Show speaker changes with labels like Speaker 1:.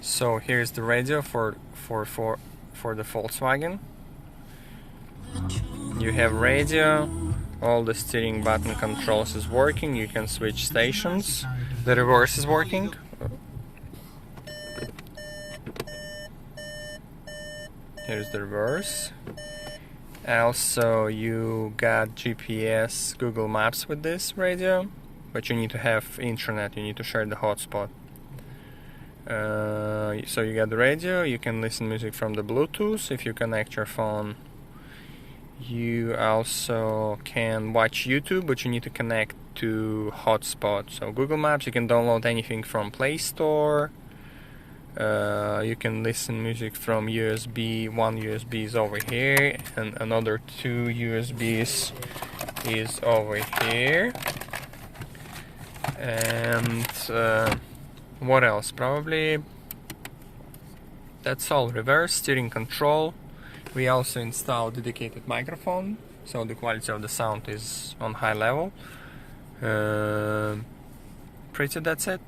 Speaker 1: So here's the radio for the Volkswagen. You have radio, all the steering button controls is working, you can switch stations, the reverse is working. Here's the reverse. Also you got GPS, Google Maps with this radio, but you need to have internet, you need to share the hotspot. So you got the radio, you can listen music from the Bluetooth if you connect your phone. You also can watch YouTube, but you need to connect to hotspot. So Google Maps, you can download anything from Play Store. You can listen music from USB. One USB is over here, and another 2 USBs is over here. And what else? Probably that's all. Reverse steering control. We also installed dedicated microphone, so the quality of the sound is on high level. Pretty that's it.